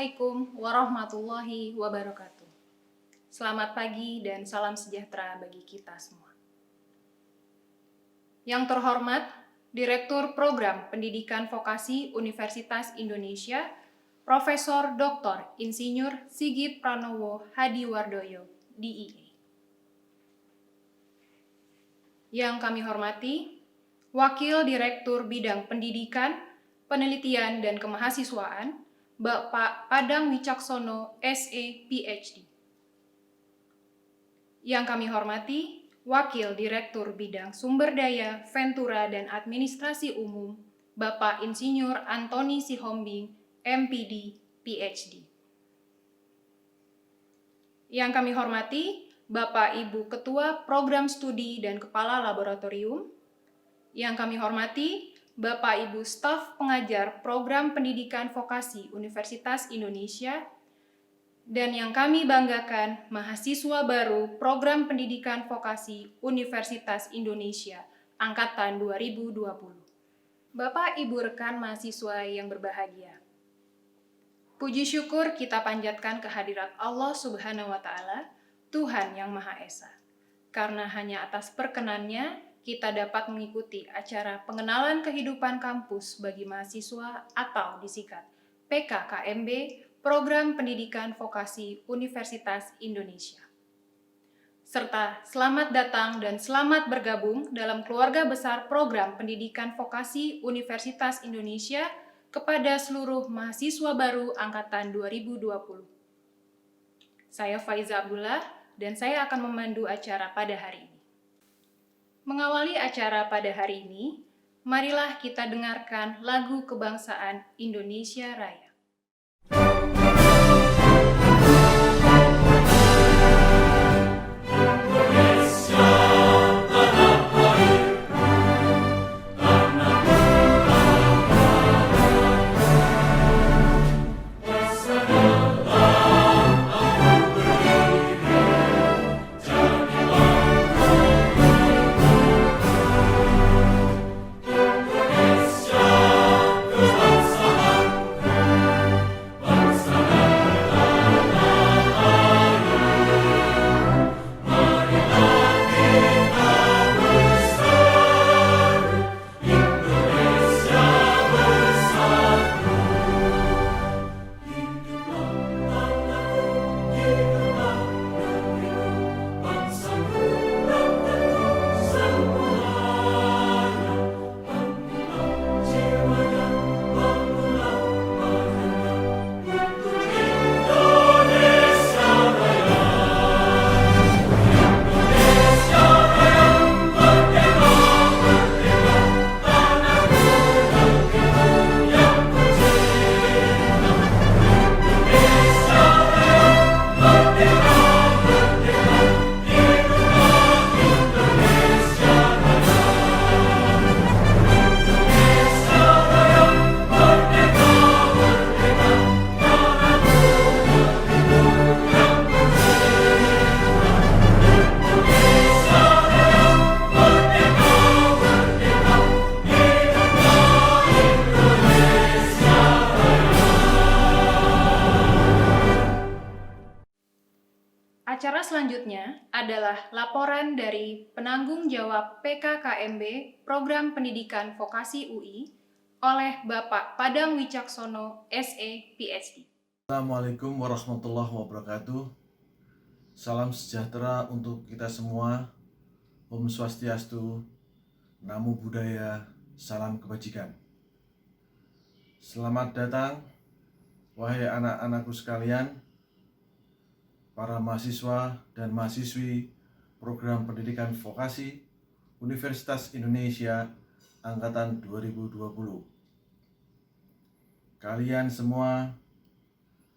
Assalamualaikum warahmatullahi wabarakatuh. Selamat pagi dan salam sejahtera bagi kita semua. Yang terhormat, Direktur Program Pendidikan Vokasi Universitas Indonesia, Profesor Dr. Insinyur Sigit Pranowo Hadiwardoyo, DIE. Yang kami hormati, Wakil Direktur Bidang Pendidikan, Penelitian dan Kemahasiswaan, Bapak Padang Wicaksono, SE, PhD. Yang kami hormati, Wakil Direktur Bidang Sumber Daya, Ventura dan Administrasi Umum, Bapak Insinyur Antoni Sihombing, MPD, PhD. Yang kami hormati, Bapak Ibu Ketua Program Studi dan Kepala Laboratorium. Yang kami hormati, Bapak Ibu Staf Pengajar Program Pendidikan Vokasi Universitas Indonesia, dan yang kami banggakan, mahasiswa baru Program Pendidikan Vokasi Universitas Indonesia Angkatan 2020. Bapak Ibu rekan mahasiswa yang berbahagia, puji syukur kita panjatkan kehadirat Allah Subhanahu wa Ta'ala, Tuhan yang Maha Esa. Karena hanya atas perkenannya, kita dapat mengikuti acara pengenalan kehidupan kampus bagi mahasiswa atau disingkat PKKMB, Program Pendidikan Vokasi Universitas Indonesia. Serta selamat datang dan selamat bergabung dalam keluarga besar Program Pendidikan Vokasi Universitas Indonesia kepada seluruh mahasiswa baru Angkatan 2020. Saya Faiza Abdullah dan saya akan memandu acara pada hari ini. Mengawali acara pada hari ini, marilah kita dengarkan lagu kebangsaan Indonesia Raya. Acara selanjutnya adalah laporan dari penanggung jawab PKKMB Program Pendidikan Vokasi UI oleh Bapak Padang Wicaksono, SE, PhD. Assalamualaikum warahmatullahi wabarakatuh. Salam sejahtera untuk kita semua. Om Swastiastu, Namo Buddhaya, salam kebajikan. Selamat datang, wahai anak-anakku sekalian, para mahasiswa dan mahasiswi Program Pendidikan Vokasi Universitas Indonesia Angkatan 2020. Kalian semua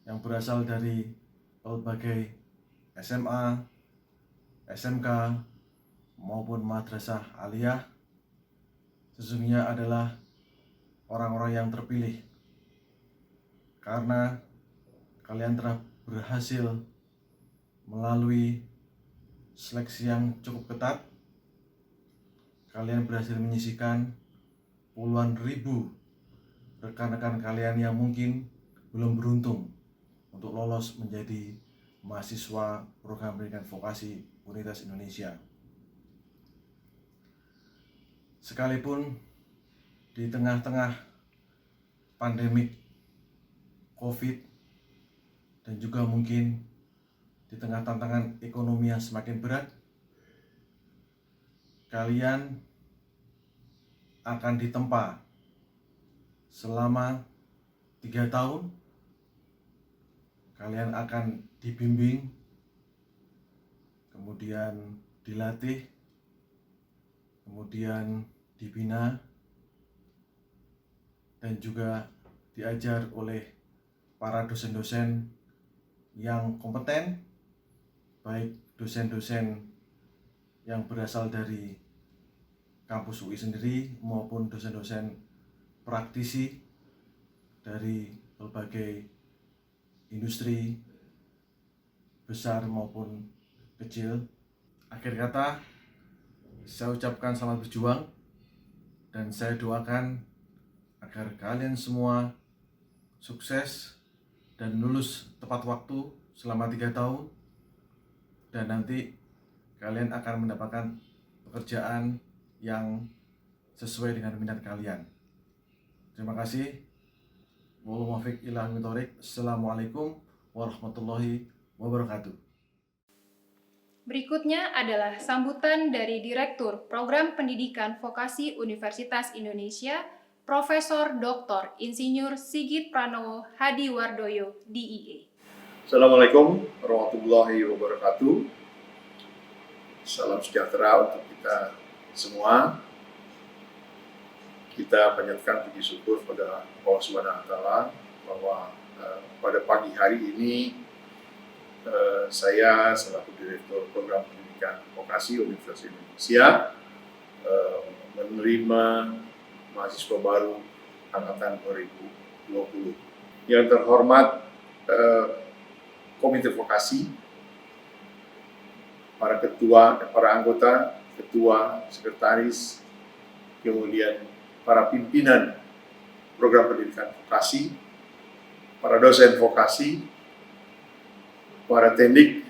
yang berasal dari berbagai SMA, SMK, maupun madrasah aliyah, sesungguhnya adalah orang-orang yang terpilih karena kalian telah berhasil melalui seleksi yang cukup ketat. Kalian berhasil menyisihkan puluhan ribu rekan-rekan kalian yang mungkin belum beruntung untuk lolos menjadi mahasiswa program pendidikan vokasi Universitas Indonesia. Sekalipun di tengah-tengah pandemik COVID dan juga mungkin di tengah tantangan ekonomi yang semakin berat, kalian akan ditempa selama 3 tahun. Kalian akan dibimbing, kemudian dilatih, kemudian dibina, dan juga diajar oleh para dosen-dosen yang kompeten, baik dosen-dosen yang berasal dari kampus UI sendiri maupun dosen-dosen praktisi dari berbagai industri besar maupun kecil. Akhir kata, saya ucapkan selamat berjuang dan saya doakan agar kalian semua sukses dan lulus tepat waktu selama 3 tahun, dan nanti kalian akan mendapatkan pekerjaan yang sesuai dengan minat kalian. Terima kasih. Assalamualaikum warahmatullahi wabarakatuh. Berikutnya adalah sambutan dari Direktur Program Pendidikan Vokasi Universitas Indonesia, Profesor Dr. Insinyur Sigit Pranowo Hadiwardoyo, DIE. Assalamualaikum warahmatullahi wabarakatuh. Salam sejahtera untuk kita semua. Kita panjatkan puji syukur pada Allah Subhanahu wa Ta'ala bahwa pada pagi hari ini saya selaku Direktur Program Pendidikan Vokasi Universitas Indonesia menerima mahasiswa baru angkatan 2020. Yang terhormat Komite Vokasi, para ketua, para anggota, ketua, sekretaris, kemudian para pimpinan program pendidikan vokasi, para dosen vokasi, para tendik,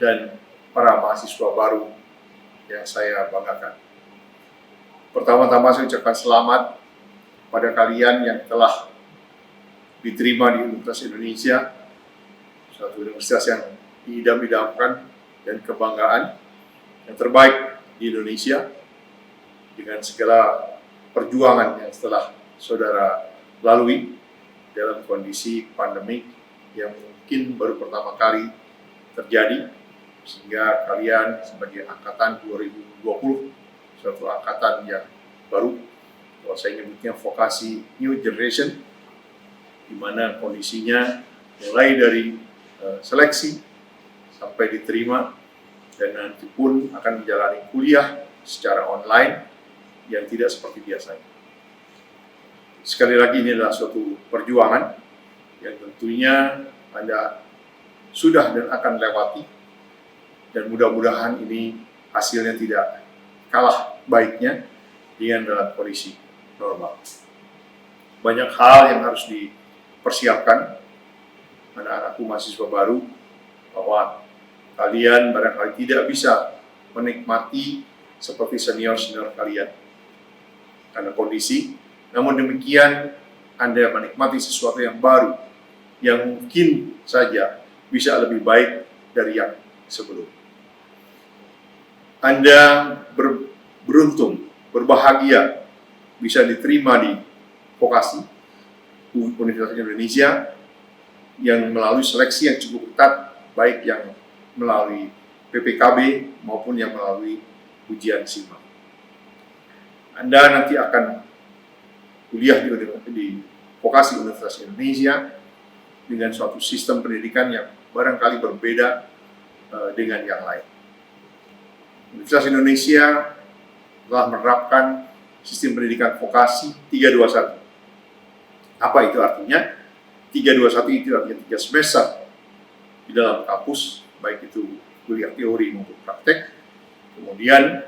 dan para mahasiswa baru yang saya banggakan. Pertama-tama saya ucapkan selamat pada kalian yang telah diterima di Universitas Indonesia, suatu universitas yang diidam-idamkan dan kebanggaan, yang terbaik di Indonesia, dengan segala perjuangan yang telah saudara lalui dalam kondisi pandemik yang mungkin baru pertama kali terjadi, sehingga kalian sebagai angkatan 2020, suatu angkatan yang baru, kalau saya nyebutnya vokasi new generation, di mana kondisinya mulai dari seleksi sampai diterima, dan nanti pun akan menjalani kuliah secara online yang tidak seperti biasanya. Sekali lagi, ini adalah suatu perjuangan yang tentunya Anda sudah dan akan lewati, dan mudah-mudahan ini hasilnya tidak kalah baiknya dengan dalam kondisi normal. Banyak hal yang harus dipersiapkan anak-anakku mahasiswa baru, bahwa kalian barangkali tidak bisa menikmati seperti senior-senior kalian karena kondisi. Namun demikian, Anda menikmati sesuatu yang baru, yang mungkin saja bisa lebih baik dari yang sebelum. Anda beruntung, berbahagia bisa diterima di vokasi Universitas Indonesia yang melalui seleksi yang cukup ketat, baik yang melalui PPKB maupun yang melalui ujian SIMA. Anda nanti akan kuliah di vokasi Universitas Indonesia dengan suatu sistem pendidikan yang barangkali berbeda dengan yang lain. Universitas Indonesia telah menerapkan sistem pendidikan vokasi 321. Apa itu artinya? 321 itu artinya 3 semester di dalam kampus, baik itu kuliah teori maupun praktek, kemudian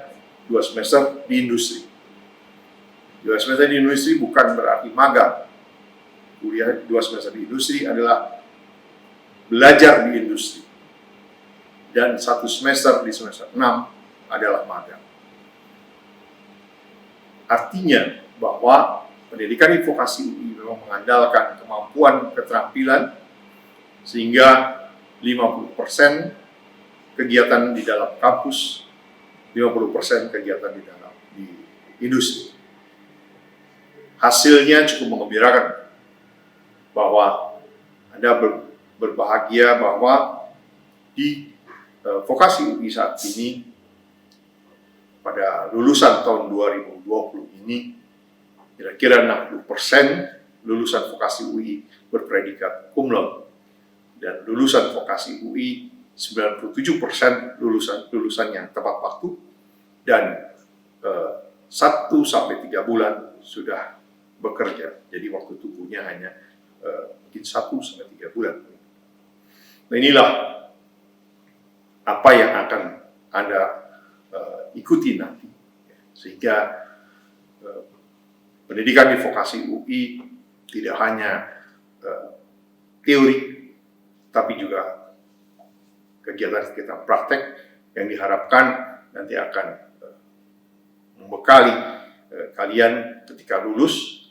2 semester di industri. 2 semester di industri bukan berarti magang. Kuliah 2 semester di industri adalah belajar di industri. Dan 1 semester di semester 6 adalah magang. Artinya bahwa pendidikan di vokasi UI memang mengandalkan kemampuan keterampilan sehingga 50% kegiatan di dalam kampus, 50% kegiatan di industri. Hasilnya cukup mengembirakan bahwa Anda berbahagia bahwa di vokasi UI saat ini pada lulusan tahun 2020 ini kira-kira 60% lulusan vokasi UI berpredikat cum laude dan lulusan vokasi UI 97% lulusan yang tepat waktu dan 1-3 bulan sudah bekerja. Jadi waktu tunggunya hanya mungkin 1-3 bulan. Nah, inilah apa yang akan Anda ikuti nanti, sehingga pendidikan di vokasi UI tidak hanya teori, tapi juga kegiatan-kegiatan praktek yang diharapkan nanti akan membekali kalian ketika lulus,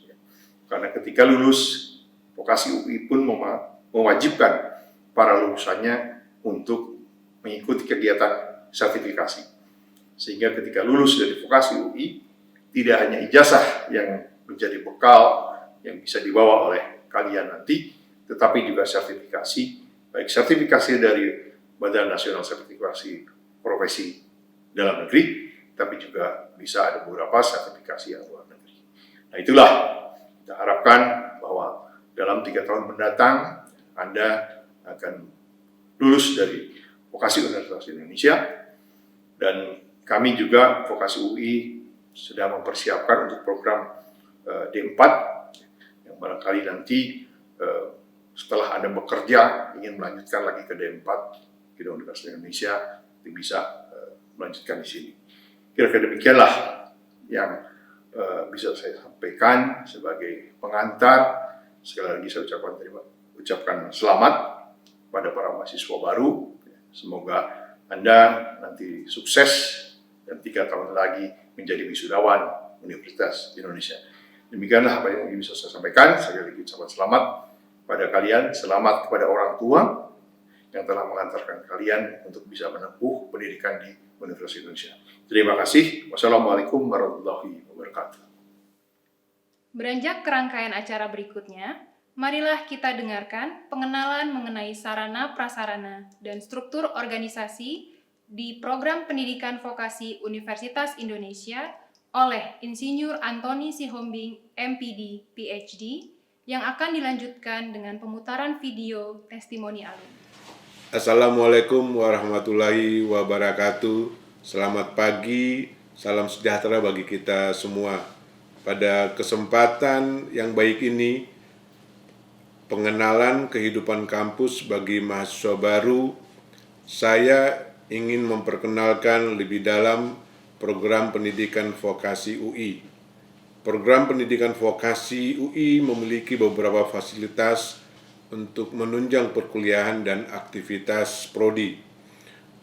karena ketika lulus vokasi UI pun mewajibkan para lulusannya untuk mengikuti kegiatan sertifikasi. Sehingga ketika lulus dari vokasi UI, tidak hanya ijazah yang menjadi bekal yang bisa dibawa oleh kalian nanti, tetapi juga sertifikasi, baik sertifikasi dari Badan Nasional Sertifikasi Profesi Dalam Negeri, tapi juga bisa ada beberapa sertifikasi yang luar negeri. Nah, itulah kita harapkan bahwa dalam 3 tahun mendatang Anda akan lulus dari vokasi Universitas Indonesia, dan kami juga vokasi UI sudah mempersiapkan untuk program D4 yang barangkali nanti setelah Anda bekerja ingin melanjutkan lagi ke D4 di Universitas Indonesia, bisa melanjutkan di sini. Kira-kira demikianlah yang bisa saya sampaikan sebagai pengantar. Sekali lagi saya ucapkan selamat pada para mahasiswa baru. Semoga Anda nanti sukses dan 3 tahun lagi menjadi wisudawan Universitas Indonesia. Demikianlah apa yang bisa saya sampaikan. Sekali lagi ucapkan selamat pada kalian, selamat kepada orang tua yang telah mengantarkan kalian untuk bisa menempuh pendidikan di Universitas Indonesia. Terima kasih. Wassalamualaikum warahmatullahi wabarakatuh. Beranjak ke rangkaian acara berikutnya, marilah kita dengarkan pengenalan mengenai sarana prasarana dan struktur organisasi di Program Pendidikan Vokasi Universitas Indonesia oleh Insinyur Antoni Sihombing, MPD, PhD, yang akan dilanjutkan dengan pemutaran video testimoni alum. Assalamualaikum warahmatullahi wabarakatuh. Selamat pagi, salam sejahtera bagi kita semua. Pada kesempatan yang baik ini, pengenalan kehidupan kampus bagi mahasiswa baru, saya ingin memperkenalkan lebih dalam program pendidikan vokasi UI. Program pendidikan vokasi UI memiliki beberapa fasilitas untuk menunjang perkuliahan dan aktivitas prodi.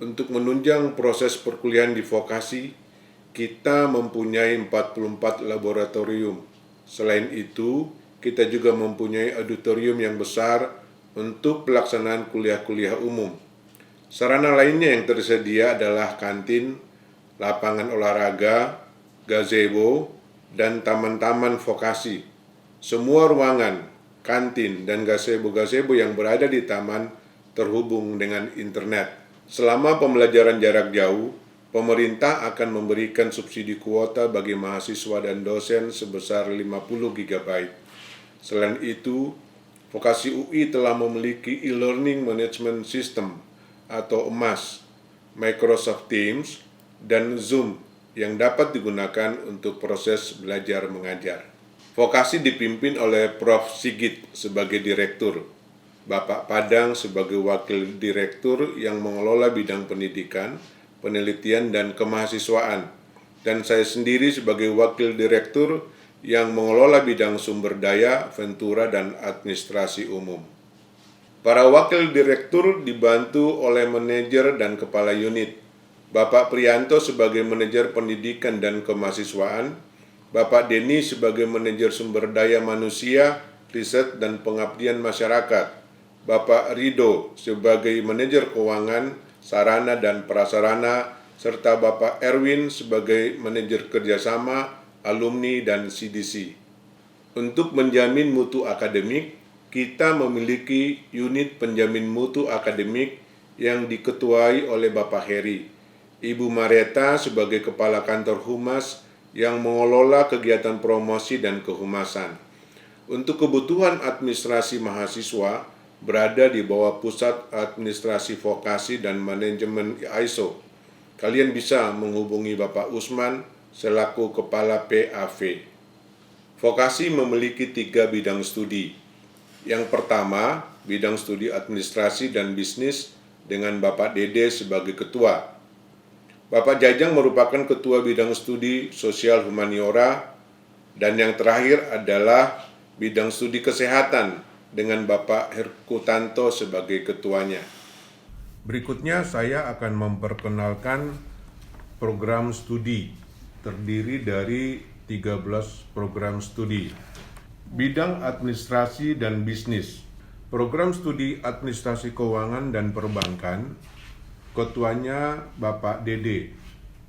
Untuk menunjang proses perkuliahan di vokasi, kita mempunyai 44 laboratorium. Selain itu, kita juga mempunyai auditorium yang besar untuk pelaksanaan kuliah-kuliah umum. Sarana lainnya yang tersedia adalah kantin, lapangan olahraga, gazebo, dan taman-taman vokasi. Semua ruangan, kantin, dan gazebo-gazebo yang berada di taman terhubung dengan internet. Selama pembelajaran jarak jauh, pemerintah akan memberikan subsidi kuota bagi mahasiswa dan dosen sebesar 50 GB. Selain itu, vokasi UI telah memiliki e-learning management system atau EMAS, Microsoft Teams, dan Zoom yang dapat digunakan untuk proses belajar mengajar. Vokasi dipimpin oleh Prof. Sigit sebagai direktur, Bapak Padang sebagai wakil direktur yang mengelola bidang pendidikan, penelitian, dan kemahasiswaan, dan saya sendiri sebagai wakil direktur yang mengelola bidang sumber daya, ventura, dan administrasi umum. Para wakil direktur dibantu oleh manajer dan kepala unit. Bapak Priyanto sebagai manajer pendidikan dan kemahasiswaan, Bapak Denny sebagai manajer sumber daya manusia, riset dan pengabdian masyarakat, Bapak Rido sebagai manajer keuangan, sarana dan prasarana, serta Bapak Erwin sebagai manajer kerjasama, alumni dan CDC. Untuk menjamin mutu akademik, kita memiliki unit penjamin mutu akademik yang diketuai oleh Bapak Heri. Ibu Marieta sebagai Kepala Kantor Humas yang mengelola kegiatan promosi dan kehumasan. Untuk kebutuhan administrasi mahasiswa, berada di bawah Pusat Administrasi Vokasi dan Manajemen ISO. Kalian bisa menghubungi Bapak Usman selaku Kepala PAV. Vokasi memiliki 3 bidang studi. Yang pertama, bidang studi administrasi dan bisnis dengan Bapak Dede sebagai ketua. Bapak Jajang merupakan ketua bidang studi sosial humaniora, dan yang terakhir adalah bidang studi kesehatan dengan Bapak Herkutanto sebagai ketuanya. Berikutnya saya akan memperkenalkan program studi, terdiri dari 13 program studi. Bidang administrasi dan bisnis, program studi administrasi keuangan dan perbankan, ketuanya Bapak Dede,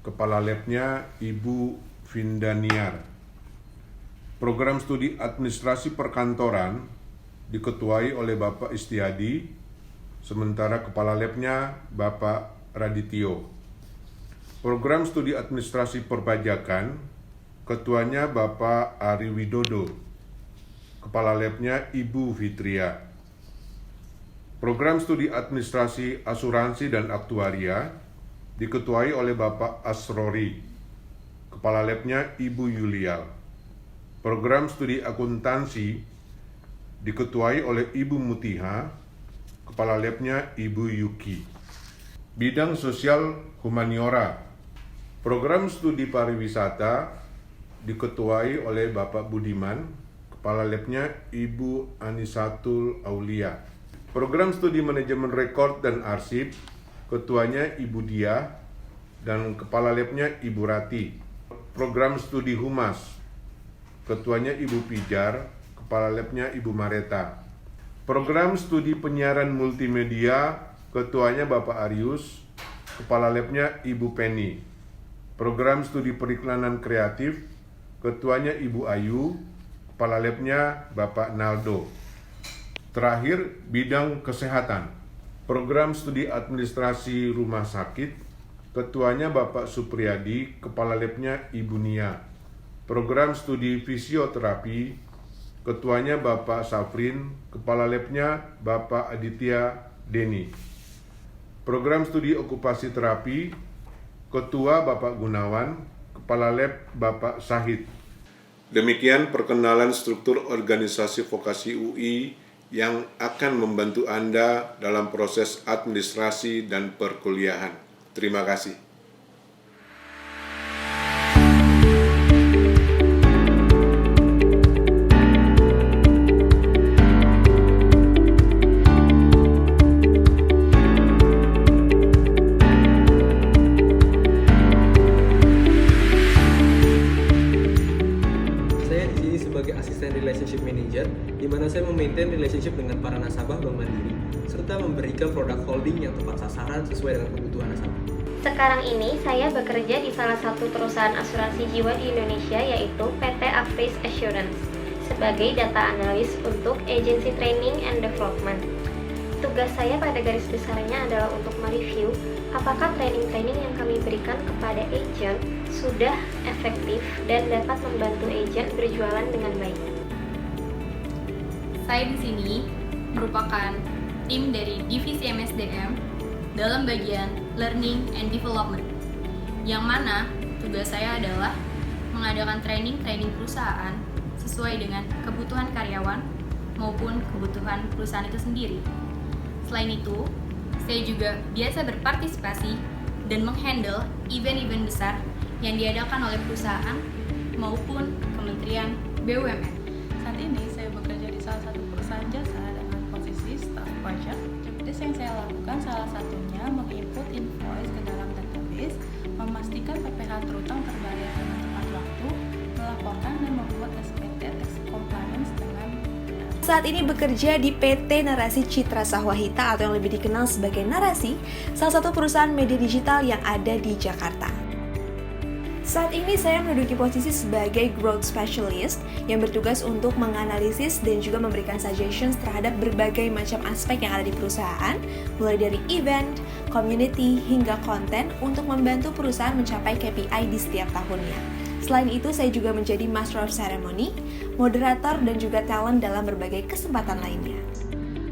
kepala labnya Ibu Vindaniar. Program studi administrasi perkantoran diketuai oleh Bapak Istiadi, sementara kepala labnya Bapak Radityo. Program studi administrasi perpajakan, ketuanya Bapak Ari Widodo, kepala labnya Ibu Fitria. Program studi administrasi asuransi dan aktuaria diketuai oleh Bapak Asrori, kepala labnya Ibu Yulial. Program studi akuntansi diketuai oleh Ibu Mutiha, kepala labnya Ibu Yuki. Bidang sosial humaniora, program studi pariwisata diketuai oleh Bapak Budiman, kepala labnya Ibu Anisatul Aulia. Program studi manajemen rekor dan arsip, ketuanya Ibu Dia, dan kepala labnya Ibu Rati. Program studi humas, ketuanya Ibu Pijar, kepala labnya Ibu Mareta. Program studi penyiaran multimedia, ketuanya Bapak Arius, kepala labnya Ibu Penny. Program studi periklanan kreatif, ketuanya Ibu Ayu, kepala labnya Bapak Naldo. Terakhir, bidang kesehatan. Program studi administrasi rumah sakit, ketuanya Bapak Supriyadi, kepala labnya Ibu Nia. Program studi fisioterapi, ketuanya Bapak Safrin, kepala labnya Bapak Aditya Deni. Program studi okupasi terapi, ketua Bapak Gunawan, kepala lab Bapak Sahid. Demikian perkenalan struktur organisasi vokasi UI yang akan membantu Anda dalam proses administrasi dan perkuliahan. Terima kasih. di mana saya memaintain relationship dengan para nasabah Bank Mandiri, serta memberikan produk holding yang tepat sasaran sesuai dengan kebutuhan nasabah. Sekarang ini saya bekerja di salah satu perusahaan asuransi jiwa di Indonesia, yaitu PT Apris Assurance, sebagai data analis untuk agency training and development. Tugas saya pada garis besarnya adalah untuk mereview apakah training-training yang kami berikan kepada agent sudah efektif dan dapat membantu agent berjualan dengan baik. Saya di sini merupakan tim dari divisi MSDM dalam bagian Learning and Development, yang mana tugas saya adalah mengadakan training perusahaan sesuai dengan kebutuhan karyawan maupun kebutuhan perusahaan itu sendiri. Selain itu, saya juga biasa berpartisipasi dan menghandle event-event besar yang diadakan oleh perusahaan maupun Kementerian BUMN. Saat ini saya bekerja di salah satu perusahaan jasa dengan posisi staff pajak. Checklist yang saya lakukan salah satunya menginput invoice ke dalam database, memastikan PPh terutang terbayar dengan tepat waktu, melaporkan dan membuat SPT tax compliance dengan benar. Saat ini bekerja di PT Narasi Citra Sahwahita atau yang lebih dikenal sebagai Narasi, salah satu perusahaan media digital yang ada di Jakarta. Saat ini saya menduduki posisi sebagai Growth Specialist yang bertugas untuk menganalisis dan juga memberikan suggestions terhadap berbagai macam aspek yang ada di perusahaan, mulai dari event, community, hingga konten untuk membantu perusahaan mencapai KPI di setiap tahunnya. Selain itu, saya juga menjadi Master of Ceremony, moderator, dan juga talent dalam berbagai kesempatan lainnya.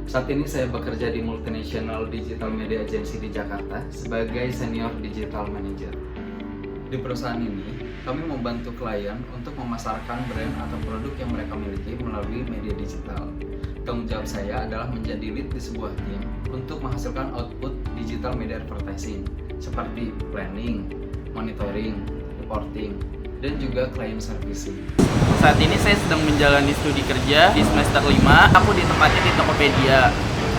Saat ini saya bekerja di Multinational Digital Media Agency di Jakarta sebagai Senior Digital Manager. Di perusahaan ini, kami membantu klien untuk memasarkan brand atau produk yang mereka miliki melalui media digital. Tanggung jawab saya adalah menjadi lead di sebuah tim untuk menghasilkan output digital media advertising seperti planning, monitoring, reporting, dan juga client servicing. Saat ini saya sedang menjalani studi kerja di semester 5. Aku ditempatnya di Tokopedia.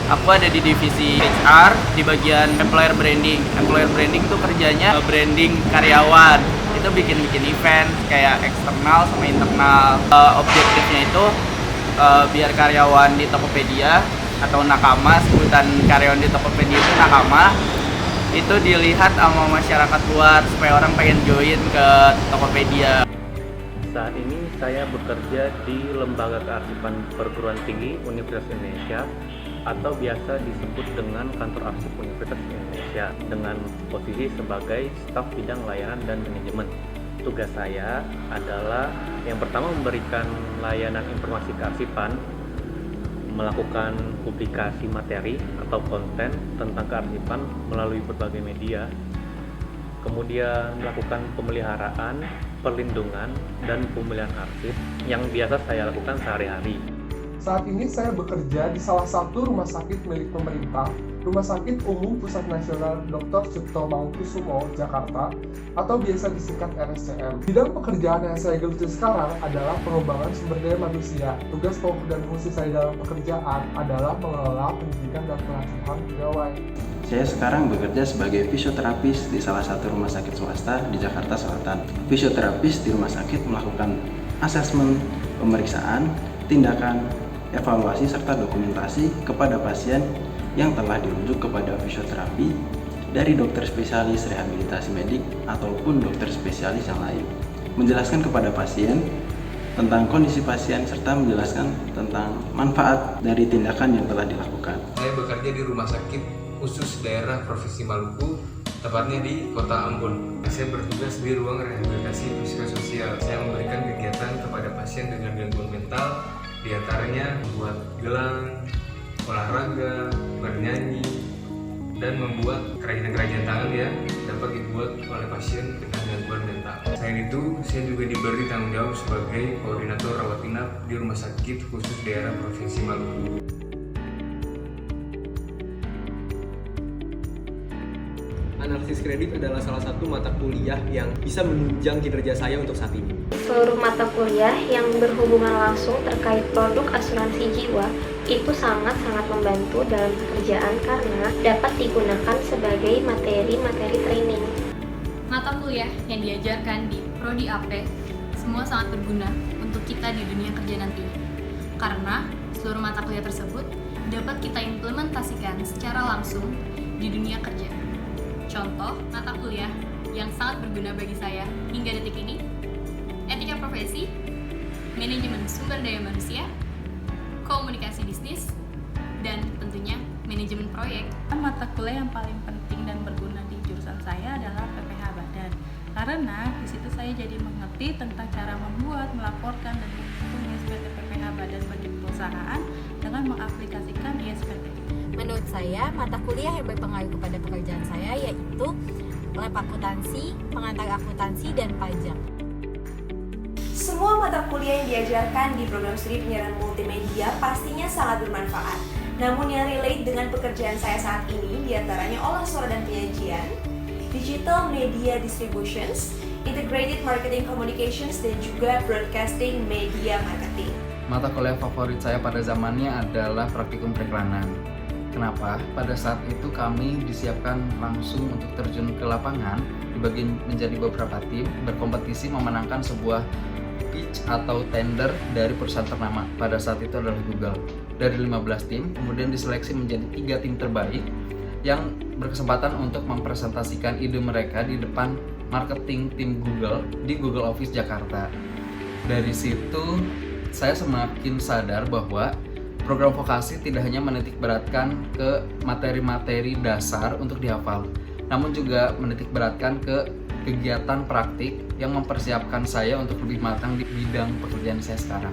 Aku ada di divisi HR di bagian employer branding. Employer branding tuh kerjanya branding karyawan. Itu bikin event kayak eksternal sama internal. Objektifnya itu biar karyawan di Tokopedia atau nakama, sebutan karyawan di Tokopedia itu nakama, itu dilihat sama masyarakat luar supaya orang pengen join ke Tokopedia. Saat ini saya bekerja di Lembaga Kearsipan Perguruan Tinggi Universitas Indonesia atau biasa disebut dengan Kantor Arsip Universitas Indonesia dengan posisi sebagai staf bidang layanan dan manajemen. Tugas saya adalah yang pertama memberikan layanan informasi kearsipan, melakukan publikasi materi atau konten tentang kearsipan melalui berbagai media, kemudian melakukan pemeliharaan, perlindungan, dan pemilihan arsip yang biasa saya lakukan sehari-hari. Saat ini saya bekerja di salah satu rumah sakit milik pemerintah, Rumah Sakit Umum Pusat Nasional Dr. Cipto Mangunkusumo, Jakarta, atau biasa disingkat RSCM. Bidang pekerjaan yang saya geluti sekarang adalah pengembangan sumber daya manusia. Tugas pokok dan fungsi saya dalam pekerjaan adalah mengelola pendidikan dan pelatihan pegawai. Saya sekarang bekerja sebagai fisioterapis di salah satu rumah sakit swasta di Jakarta Selatan. Fisioterapis di rumah sakit melakukan asesmen, pemeriksaan, tindakan, evaluasi serta dokumentasi kepada pasien yang telah dirujuk kepada fisioterapi dari dokter spesialis rehabilitasi medik ataupun dokter spesialis yang lain. Menjelaskan kepada pasien tentang kondisi pasien serta menjelaskan tentang manfaat dari tindakan yang telah dilakukan. Saya bekerja di Rumah Sakit Khusus Daerah Provinsi Maluku, tepatnya di Kota Ambon. Saya bertugas di ruang rehabilitasi psikososial. Saya memberikan kegiatan kepada pasien dengan gangguan mental, di antaranya membuat gelang, olahraga, bernyanyi, dan membuat kerajinan-kerajinan tangan yang dapat dibuat oleh pasien dengan gangguan mental. Selain itu, saya juga diberi tanggung jawab sebagai koordinator rawat inap di Rumah Sakit Khusus Daerah Provinsi Maluku. Analisis kredit adalah salah satu mata kuliah yang bisa menunjang kinerja saya untuk saat ini. Seluruh mata kuliah yang berhubungan langsung terkait produk asuransi jiwa itu sangat-sangat membantu dalam pekerjaan karena dapat digunakan sebagai materi-materi training. Mata kuliah yang diajarkan di Prodi AP semua sangat berguna untuk kita di dunia kerja nanti. Karena seluruh mata kuliah tersebut dapat kita implementasikan secara langsung di dunia kerja. Contoh mata kuliah yang sangat berguna bagi saya hingga detik ini: etika profesi, manajemen sumber daya manusia, komunikasi bisnis, dan tentunya manajemen proyek. Mata kuliah yang paling penting dan berguna di jurusan saya adalah PPh Badan. Karena di situ saya jadi mengerti tentang cara membuat, melaporkan, dan menghitung ISPT PPh Badan bagi perusahaan dengan mengaplikasikan ISPT. Menurut saya, mata kuliah yang berpengaruh kepada pekerjaan saya yaitu lab akuntansi, pengantar akuntansi, dan pajak. Semua mata kuliah yang diajarkan di program studi penyiaran multimedia pastinya sangat bermanfaat. Namun yang relate dengan pekerjaan saya saat ini diantaranya olah suara dan penyajian, digital media distributions, integrated marketing communications, dan juga broadcasting media marketing. Mata kuliah favorit saya pada zamannya adalah praktikum periklanan. Kenapa? Pada saat itu kami disiapkan langsung untuk terjun ke lapangan, dibagi menjadi beberapa tim, berkompetisi memenangkan sebuah pitch atau tender dari perusahaan ternama. Pada saat itu adalah Google. Dari 15 tim, kemudian diseleksi menjadi 3 tim terbaik yang berkesempatan untuk mempresentasikan ide mereka di depan marketing tim Google di Google Office Jakarta. Dari situ, saya semakin sadar bahwa program vokasi tidak hanya menitik beratkan ke materi-materi dasar untuk dihafal, namun juga menitik beratkan ke kegiatan praktik yang mempersiapkan saya untuk lebih matang di bidang pekerjaan saya sekarang.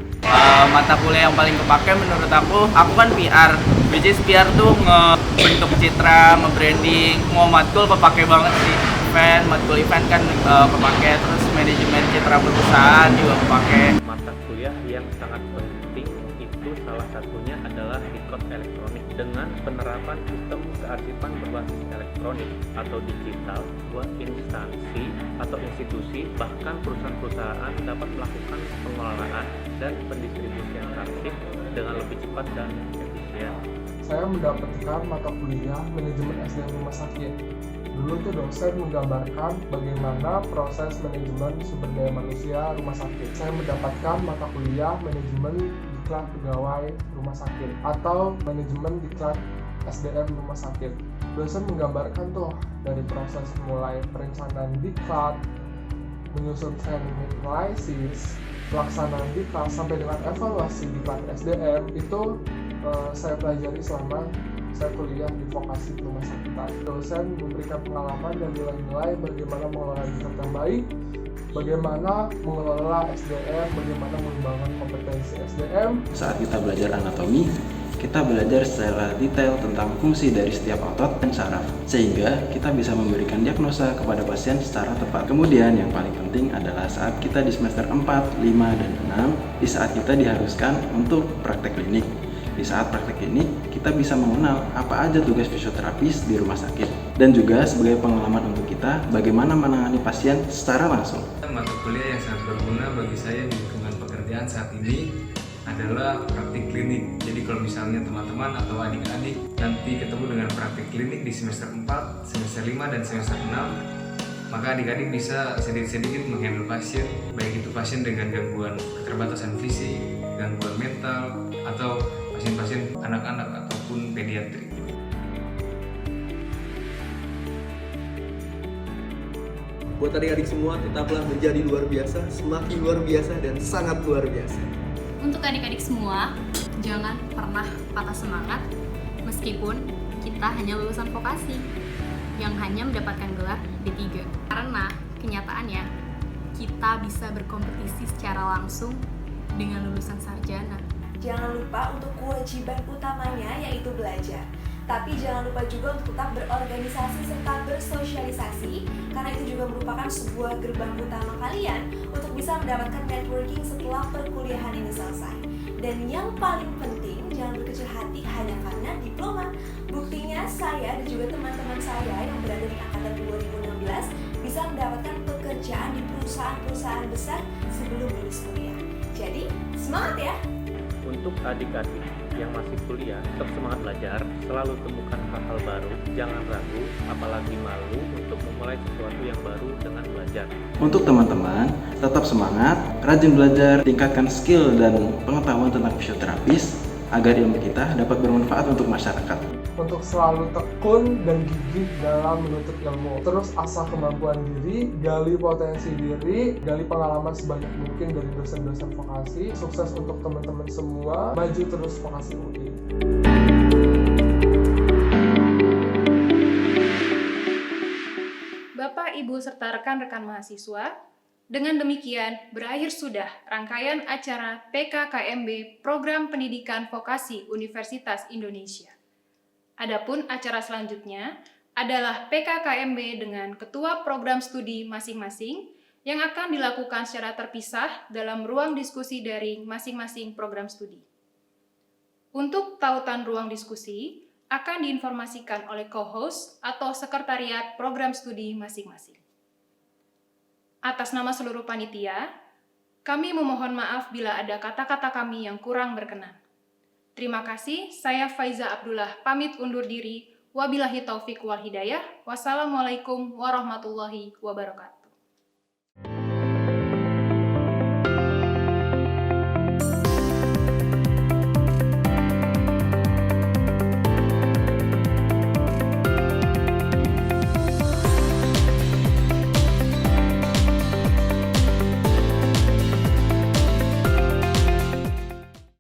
Mata kuliah yang paling kepake menurut aku kan PR. Which is PR tuh ngebentuk citra, nge-branding, mau matkul kepake banget sih. Matkul event kan kepake, terus manajemen citra perusahaan juga kepake. Mata kuliah yang sangat penting itu salah satunya adalah record elektronik dengan penerapan sistem kearsipan berbasis elektronik atau digital buat instansi atau institusi, bahkan perusahaan-perusahaan dapat melakukan pengelolaan dan pendistribusian arsip dengan lebih cepat dan efisien. Saya mendapatkan mata kuliah manajemen SDM rumah sakit. Dulu tuh dosen menggambarkan bagaimana proses manajemen sumber daya manusia rumah sakit. Saya mendapatkan mata kuliah manajemen diklat pegawai rumah sakit atau manajemen diklat SDM rumah sakit. Dosen menggambarkan tuh dari proses mulai perencanaan diklat, menyusun training analisis, pelaksanaan diklat sampai dengan evaluasi diklat SDM itu saya pelajari selama saya kuliah di vokasi rumah sakit. Dosen memberikan pengalaman dan nilai-nilai bagaimana mengelola diklat yang baik, bagaimana mengelola SDM, bagaimana mengembangkan kompetensi SDM. Saat kita belajar anatomi, kita belajar secara detail tentang fungsi dari setiap otot dan saraf, sehingga kita bisa memberikan diagnosa kepada pasien secara tepat. Kemudian yang paling penting adalah saat kita di semester 4, 5, dan 6, di saat kita diharuskan untuk praktek klinik. Di saat praktek klinik, kita bisa mengenal apa aja tugas fisioterapis di rumah sakit, dan juga sebagai pengalaman untuk kita bagaimana menangani pasien secara langsung. Mata kuliah yang sangat berguna bagi saya di lingkungan pekerjaan saat ini adalah praktik klinik. Jadi kalau misalnya teman-teman atau adik-adik nanti ketemu dengan praktik klinik di semester 4, semester 5, dan semester 6, maka adik-adik bisa sedikit-sedikit menghandle pasien, baik itu pasien dengan gangguan keterbatasan fisik, gangguan mental, atau pasien-pasien anak-anak ataupun pediatri. Buat adik-adik semua, tetaplah menjadi luar biasa, semakin luar biasa, dan sangat luar biasa. Untuk adik-adik semua, jangan pernah patah semangat meskipun kita hanya lulusan vokasi yang hanya mendapatkan gelar D3. Karena kenyataannya, kita bisa berkompetisi secara langsung dengan lulusan sarjana. Jangan lupa untuk kewajiban utamanya yaitu belajar. Tapi jangan lupa juga untuk tetap berorganisasi serta bersosialisasi, karena itu juga merupakan sebuah gerbang utama kalian untuk bisa mendapatkan networking setelah perkuliahan ini selesai. Dan yang paling penting, jangan berkecil hati hanya karena diploma. Buktinya saya dan juga teman-teman saya yang berada di angkatan 2016 bisa mendapatkan pekerjaan di perusahaan-perusahaan besar sebelum lulus kuliah. Jadi, semangat ya! Untuk adik-adik yang masih kuliah, tetap semangat belajar, selalu temukan hal-hal baru, jangan ragu, apalagi malu untuk memulai sesuatu yang baru dengan belajar. Untuk teman-teman, tetap semangat, rajin belajar, tingkatkan skill dan pengetahuan tentang fisioterapis agar ilmu kita dapat bermanfaat untuk masyarakat. Untuk selalu tekun dan gigih dalam menuntut ilmu. Terus asah kemampuan diri, gali potensi diri, gali pengalaman sebanyak mungkin dari dosen-dosen vokasi. Sukses untuk teman-teman semua, maju terus vokasi UI. Bapak, Ibu, serta rekan-rekan mahasiswa, dengan demikian berakhir sudah rangkaian acara PKKMB Program Pendidikan Vokasi Universitas Indonesia. Adapun acara selanjutnya adalah PKKMB dengan ketua program studi masing-masing yang akan dilakukan secara terpisah dalam ruang diskusi daring masing-masing program studi. Untuk tautan ruang diskusi akan diinformasikan oleh co-host atau sekretariat program studi masing-masing. Atas nama seluruh panitia, kami memohon maaf bila ada kata-kata kami yang kurang berkenan. Terima kasih, saya Faiza Abdullah pamit undur diri. Wabillahi taufik wal hidayah. Wassalamualaikum warahmatullahi wabarakatuh.